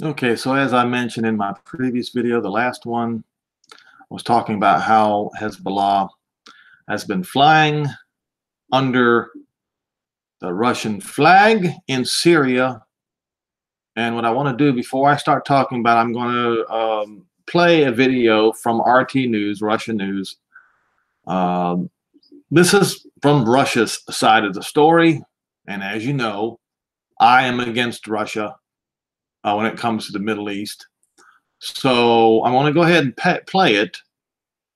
Okay, so as I mentioned in my previous video, the last one, I was talking about how Hezbollah has been flying under the Russian flag in Syria. And what I want to do before I start talking about, I'm going to play a video from RT News, Russian News. Um, this is from Russia's side of the story. And as you know, I am against Russia when it comes to the Middle East. So I want to go ahead and play it,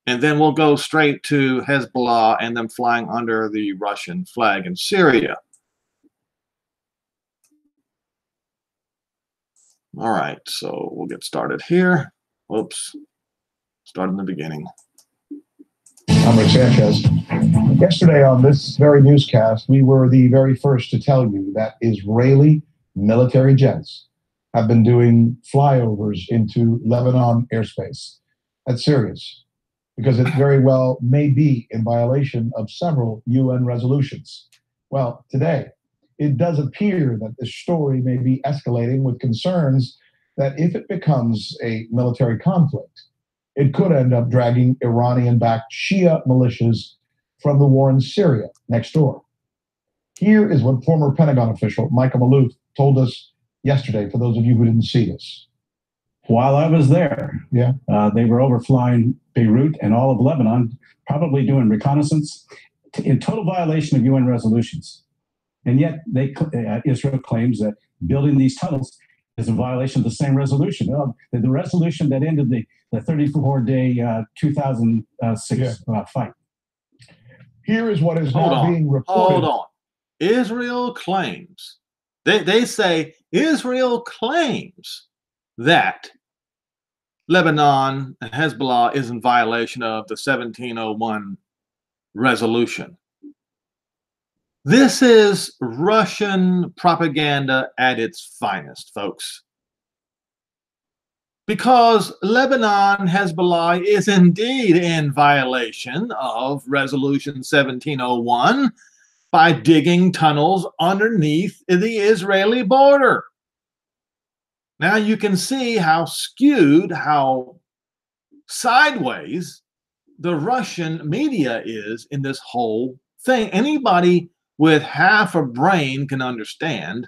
and then we'll go straight to Hezbollah and them flying under the Russian flag in Syria. All right, so we'll get started here. Whoops, start in the beginning. I'm Rick Sanchez. Yesterday on this very newscast, we were the very first to tell you that Israeli military jets have been doing flyovers into Lebanon airspace. That's serious, because it very well may be in violation of several UN resolutions. Well, today, it does appear that the story may be escalating with concerns that if it becomes a military conflict, it could end up dragging Iranian-backed Shia militias from the war in Syria next door. Here is what former Pentagon official Michael Maloof told us yesterday, for those of you who didn't see this. While I was there, they were overflying Beirut and all of Lebanon, probably doing reconnaissance in total violation of UN resolutions. And yet Israel claims that building these tunnels is a violation of the same resolution. The resolution that ended the 34-day 2006 fight. Here is what is now being reported. Hold on. Israel claims, they say Israel claims that Lebanon and Hezbollah is in violation of the 1701 resolution. This is Russian propaganda at its finest, folks. Because Lebanon, Hezbollah is indeed in violation of Resolution 1701 by digging tunnels underneath the Israeli border. Now you can see how skewed, how sideways the Russian media is in this whole thing. Anybody with half a brain can understand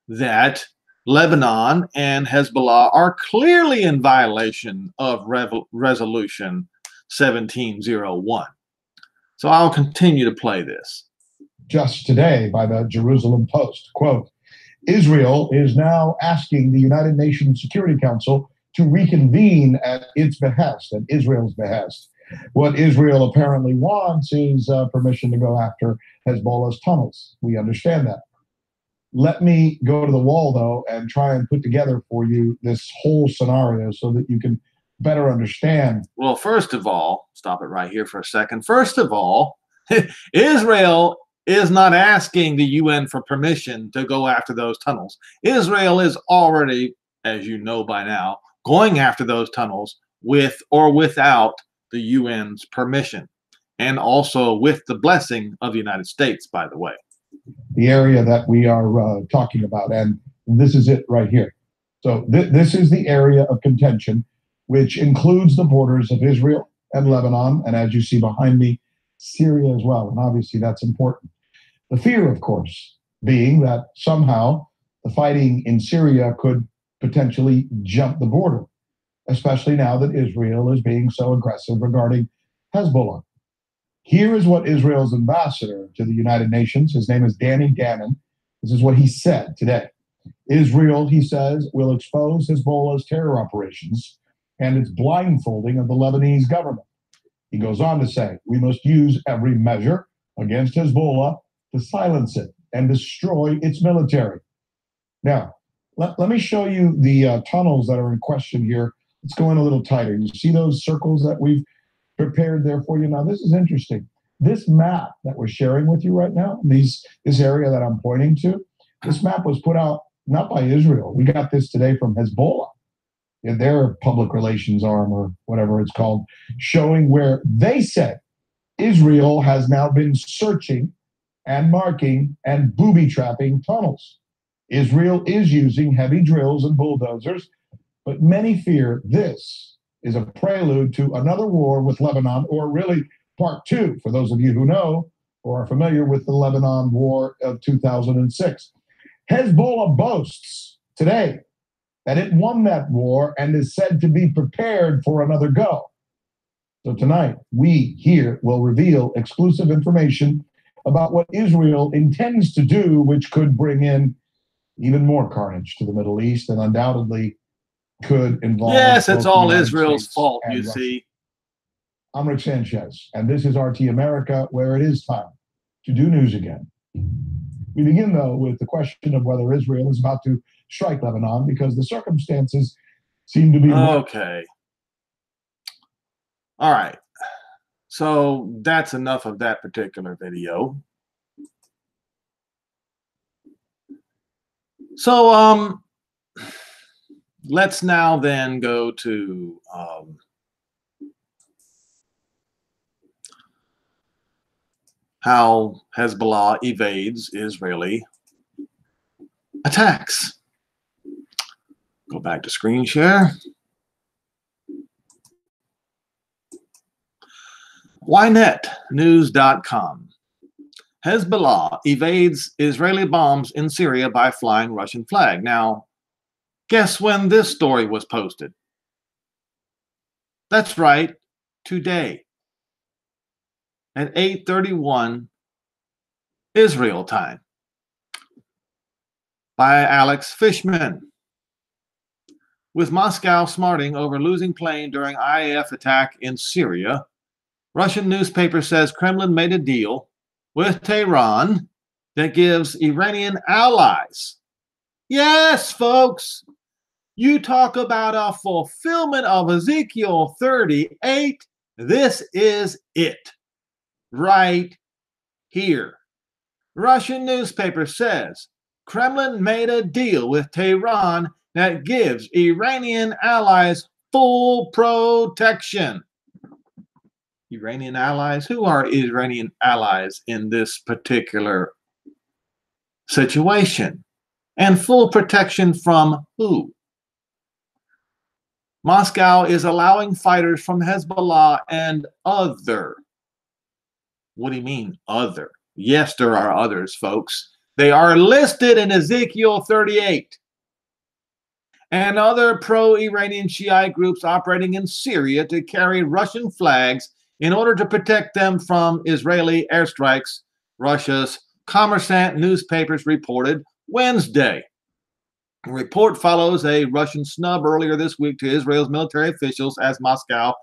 that Lebanon and Hezbollah are clearly in violation of Resolution 1701. So I'll continue to play this. Just today by the Jerusalem Post, quote, Israel is now asking the United Nations Security Council to reconvene at its behest, at Israel's behest. What Israel apparently wants is permission to go after Hezbollah's tunnels. We understand that. Let me go to the wall, though, and try and put together for you this whole scenario so that you can better understand. Well, first of all, stop it right here for a second. First of all, Israel is not asking the UN for permission to go after those tunnels. Israel is already, as you know by now, going after those tunnels with or without the UN's permission, and also with the blessing of the United States, by the way. The area that we are talking about, and this is it right here. So this is the area of contention, which includes the borders of Israel and Lebanon, and as you see behind me, Syria as well, and obviously that's important. The fear, of course, being that somehow the fighting in Syria could potentially jump the border, especially now that Israel is being so aggressive regarding Hezbollah. Here is what Israel's ambassador to the United Nations, his name is Danny Gannon, this is what he said today. Israel, he says, will expose Hezbollah's terror operations and its blindfolding of the Lebanese government. He goes on to say, we must use every measure against Hezbollah to silence it and destroy its military. Now, let me show you the tunnels that are in question here. Let's go in a little tighter. You see those circles that we've prepared there for you? Now, this is interesting. This map that we're sharing with you right now, this area that I'm pointing to, this map was put out not by Israel. We got this today from Hezbollah, in their public relations arm or whatever it's called, showing where they said Israel has now been searching and marking and booby trapping tunnels. Israel is using heavy drills and bulldozers But many fear this is a prelude to another war with Lebanon, or really part two, for those of you who know or are familiar with the Lebanon War of 2006. Hezbollah boasts today that it won that war and is said to be prepared for another go. So tonight, we here will reveal exclusive information about what Israel intends to do, which could bring in even more carnage to the Middle East and undoubtedly could involve... Yes, it's all Israel's fault, you see. I'm Rick Sanchez, and this is RT America, where it is time to do news again. We begin, though, with the question of whether Israel is about to strike Lebanon, because the circumstances seem to be... Okay. All right. So that's enough of that particular video. So let's now then go to how Hezbollah evades Israeli attacks. Go back to screen share. YNetNews.com. Hezbollah evades Israeli bombs in Syria by flying Russian flag. Now, guess when this story was posted? That's right, today at 8:31 Israel time by Alex Fishman. With Moscow smarting over losing plane during IAF attack in Syria, Russian newspaper says Kremlin made a deal with Tehran that gives Iranian allies. Yes, folks, you talk about a fulfillment of Ezekiel 38. This is it right here. Russian newspaper says Kremlin made a deal with Tehran that gives Iranian allies full protection. Iranian allies? Who are Iranian allies in this particular situation? And full protection from who? Moscow is allowing fighters from Hezbollah and other. What do you mean, other? Yes, there are others, folks. They are listed in Ezekiel 38. And other pro-Iranian Shiite groups operating in Syria to carry Russian flags in order to protect them from Israeli airstrikes, Russia's Kommersant newspapers reported Wednesday. The report follows a Russian snub earlier this week to Israel's military officials as Moscow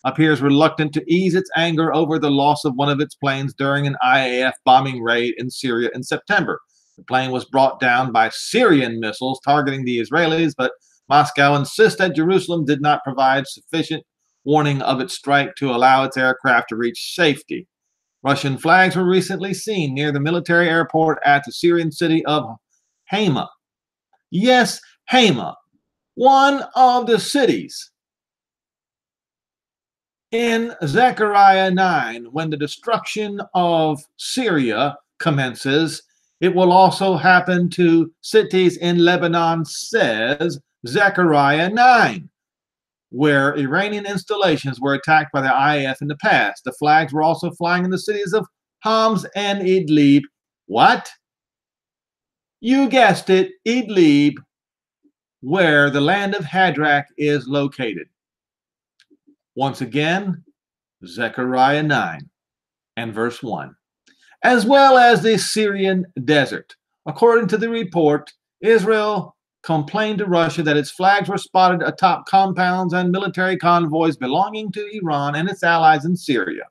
appears reluctant to ease its anger over the loss of one of its planes during an IAF bombing raid in Syria in September. The plane was brought down by Syrian missiles targeting the Israelis, but Moscow insists that Jerusalem did not provide sufficient warning of its strike to allow its aircraft to reach safety. Russian flags were recently seen near the military airport at the Syrian city of Hama. Yes, Hama, one of the cities in Zechariah 9. When the destruction of Syria commences, it will also happen to cities in Lebanon, says Zechariah 9. Where Iranian installations were attacked by the IAF in the past. The flags were also flying in the cities of Homs and Idlib. What? You guessed it, Idlib, where the land of Hadrach is located. Once again, Zechariah 9 and verse 1. As well as the Syrian desert. According to the report, Israel complained to Russia that its flags were spotted atop compounds and military convoys belonging to Iran and its allies in Syria.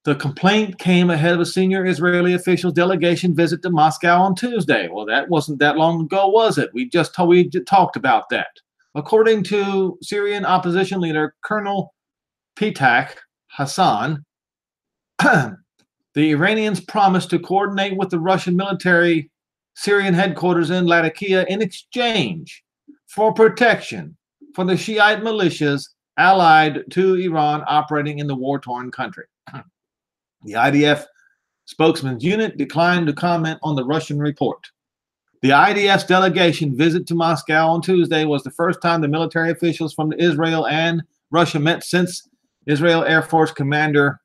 The complaint came ahead of a senior Israeli official's delegation visit to Moscow on Tuesday. Well, that wasn't that long ago, was it? We talked about that. According to Syrian opposition leader Colonel Pitak Hassan, the Iranians promised to coordinate with the Russian military Syrian headquarters in Latakia in exchange for protection for the Shiite militias allied to Iran operating in the war-torn country. The IDF spokesman's unit declined to comment on the Russian report. The IDF's delegation visit to Moscow on Tuesday was the first time the military officials from Israel and Russia met since Israel Air Force Commander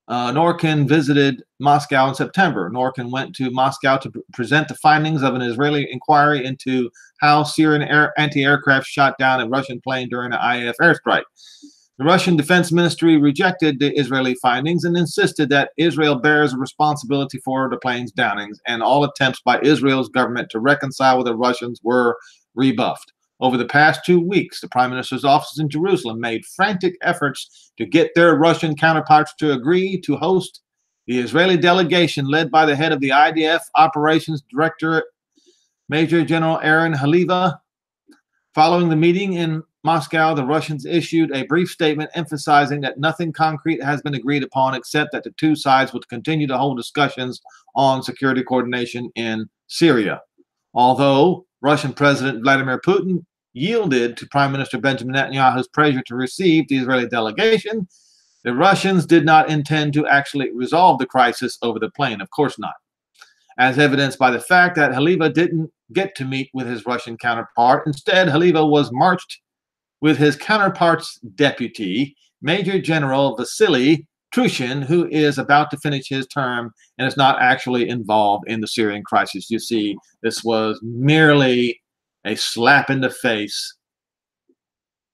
Norkin visited Moscow in September. Norkin went to Moscow to present the findings of an Israeli inquiry into how Syrian anti-aircraft shot down a Russian plane during an IDF airstrike. The Russian Defense Ministry rejected the Israeli findings and insisted that Israel bears responsibility for the plane's downings, and all attempts by Israel's government to reconcile with the Russians were rebuffed. Over the past 2 weeks, the Prime Minister's office in Jerusalem made frantic efforts to get their Russian counterparts to agree to host the Israeli delegation led by the head of the IDF Operations Director, Major General Aaron Haliva. Following the meeting in Moscow, the Russians issued a brief statement emphasizing that nothing concrete has been agreed upon except that the two sides would continue to hold discussions on security coordination in Syria. Although Russian President Vladimir Putin yielded to Prime Minister Benjamin Netanyahu's pressure to receive the Israeli delegation, the Russians did not intend to actually resolve the crisis over the plane. Of course not. As evidenced by the fact that Haliva didn't get to meet with his Russian counterpart. Instead, Haliva was marched with his counterpart's deputy, Major General Vasily Trushin, who is about to finish his term and is not actually involved in the Syrian crisis. You see, this was merely a slap in the face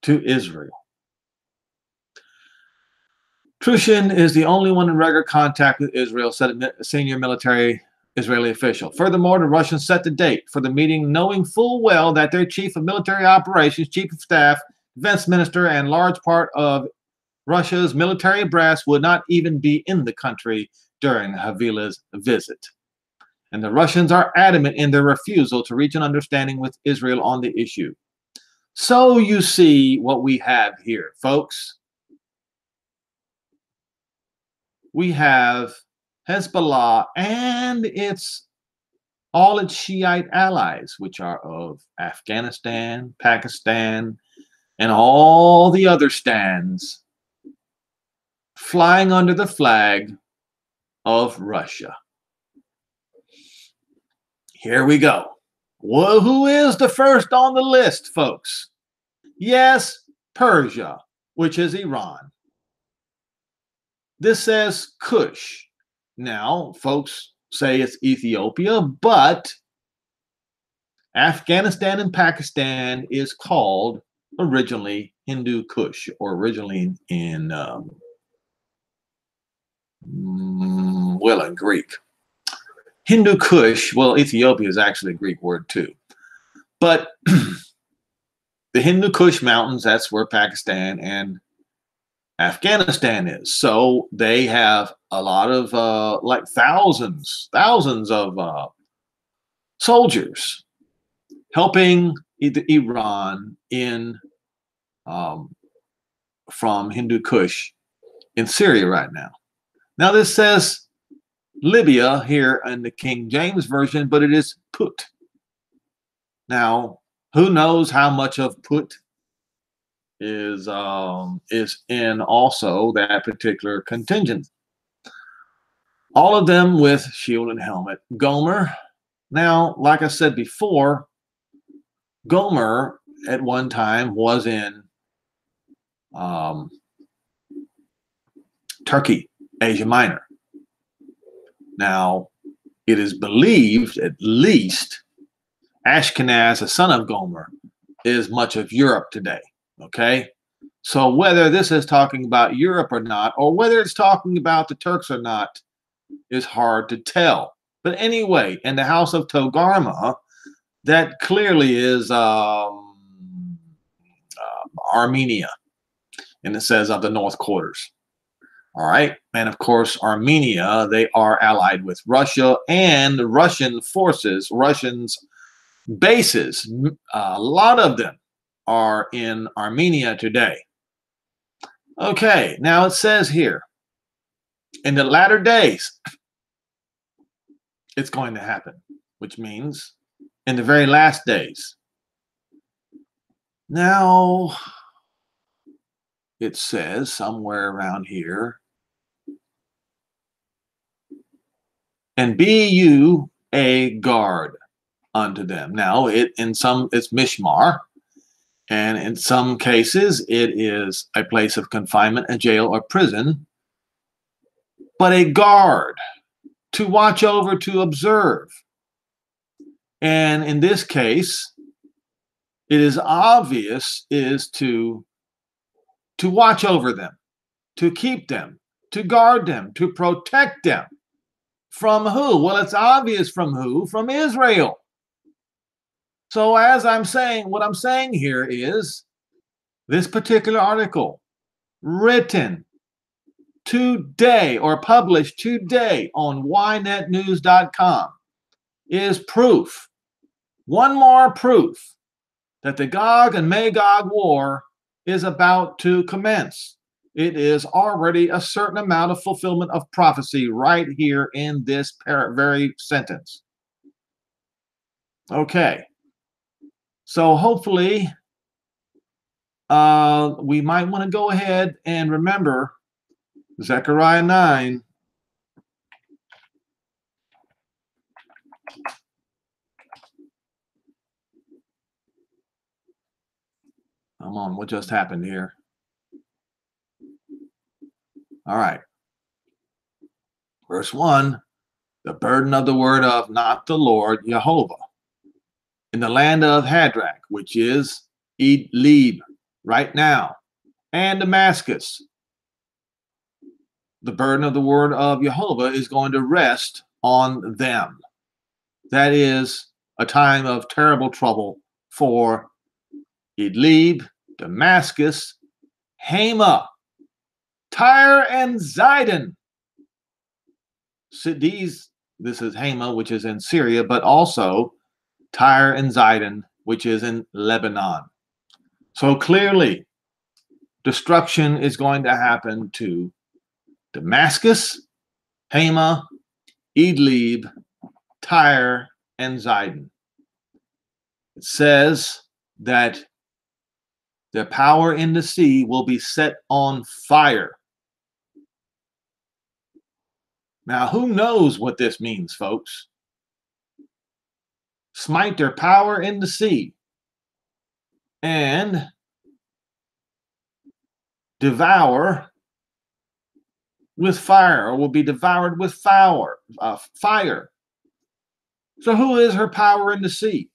to Israel. Trushin is the only one in regular contact with Israel, said a senior military Israeli official. Furthermore, the Russians set the date for the meeting, knowing full well that their chief of military operations, chief of staff, defense minister, and large part of Russia's military brass would not even be in the country during Havila's visit. And the Russians are adamant in their refusal to reach an understanding with Israel on the issue. So you see what we have here, folks. We have Hezbollah and all its Shiite allies, which are of Afghanistan, Pakistan, and all the other stands, flying under the flag of Russia. Here we go. Well, who is the first on the list, folks? Yes, Persia, which is Iran. This says Kush. Now, folks say it's Ethiopia, but Afghanistan and Pakistan is called originally Hindu Kush, or originally in Greek. Hindu Kush, well, Ethiopia is actually a Greek word too. But the Hindu Kush mountains, that's where Pakistan and Afghanistan is. So they have a lot of, like thousands of soldiers helping Iran from Hindu Kush in Syria right now. Now this says Libya here in the King James Version, but it is Put. Now, who knows how much of Put is in also that particular contingent. All of them with shield and helmet. Gomer. Now, like I said before, Gomer at one time was in Turkey, Asia Minor. Now, it is believed, at least, Ashkenaz, the son of Gomer, is much of Europe today. Okay? So whether this is talking about Europe or not, or whether it's talking about the Turks or not, is hard to tell. But anyway, in the house of Togarmah, that clearly is Armenia. And it says of the North Quarters. All right. And of course, Armenia, they are allied with Russia and the Russian forces, Russians' bases. A lot of them are in Armenia today. Okay. Now it says here, in the latter days, it's going to happen, which means in the very last days. Now, it says somewhere around here, and be you a guard. unto them. Now, it's mishmar, and in some cases it is a place of confinement, a jail or prison, but a guard to watch over, to observe. And in this case, it is obvious is to watch over them, to keep them, to guard them, to protect them. From who? Well, it's obvious from who? From Israel. So as I'm saying, what I'm saying here is this particular article written today or published today on ynetnews.com is proof, one more proof, that the Gog and Magog war is about to commence. It is already a certain amount of fulfillment of prophecy right here in this very sentence. Okay. So hopefully we might want to go ahead and remember Zechariah 9. Come on, what just happened here? All right. Verse 1, the burden of the word of not the Lord Jehovah in the land of Hadrach, which is Edlib right now, and Damascus. The burden of the word of Jehovah is going to rest on them. That is a time of terrible trouble for Edlib, Damascus, Hama, Tyre, and Zidon. So this is Hama, which is in Syria, but also Tyre and Zidon, which is in Lebanon. So clearly, destruction is going to happen to Damascus, Hama, Edlib, Tyre, and Zidon. It says that the power in the sea will be set on fire. Now, who knows what this means, folks? Smite their power in the sea and devour with fire, or will be devoured with fire. So who is her power in the sea?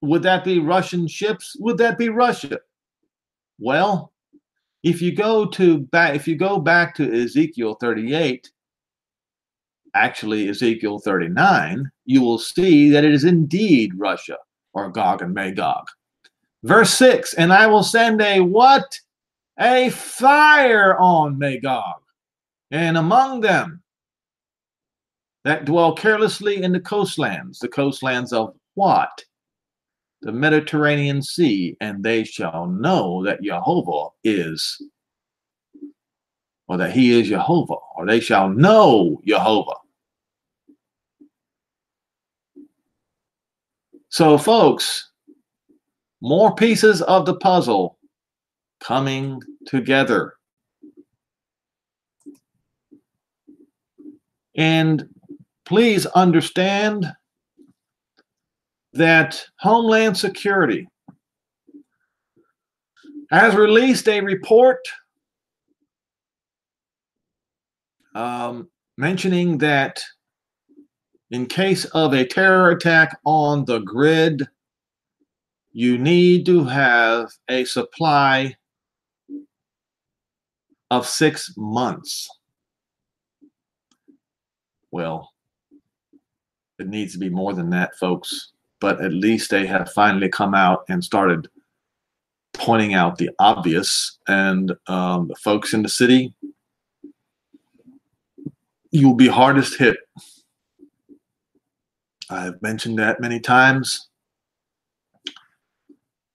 Would that be Russian ships? Would that be Russia? Well, if you go back to Ezekiel 38, actually Ezekiel 39, you will see that it is indeed Russia, or Gog and Magog. Verse 6, and I will send a what? A fire on Magog, and among them that dwell carelessly in the coastlands of what? The Mediterranean Sea, and they shall know that Jehovah is, or that he is Jehovah, or they shall know Jehovah. So, folks, more pieces of the puzzle coming together. And please understand that Homeland Security has released a report mentioning that in case of a terror attack on the grid, you need to have a supply of 6 months. Well, it needs to be more than that, folks. But at least they have finally come out and started pointing out the obvious. And the folks in the city, you'll be hardest hit. I've mentioned that many times.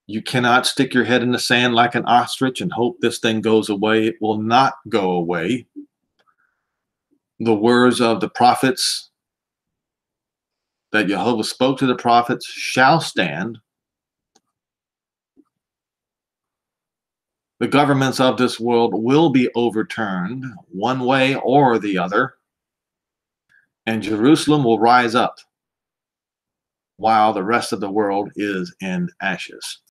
You cannot stick your head in the sand like an ostrich and hope this thing goes away. It will not go away. The words of the prophets that Jehovah spoke to the prophets shall stand. The governments of this world will be overturned one way or the other, and Jerusalem will rise up. while the rest of the world is in ashes.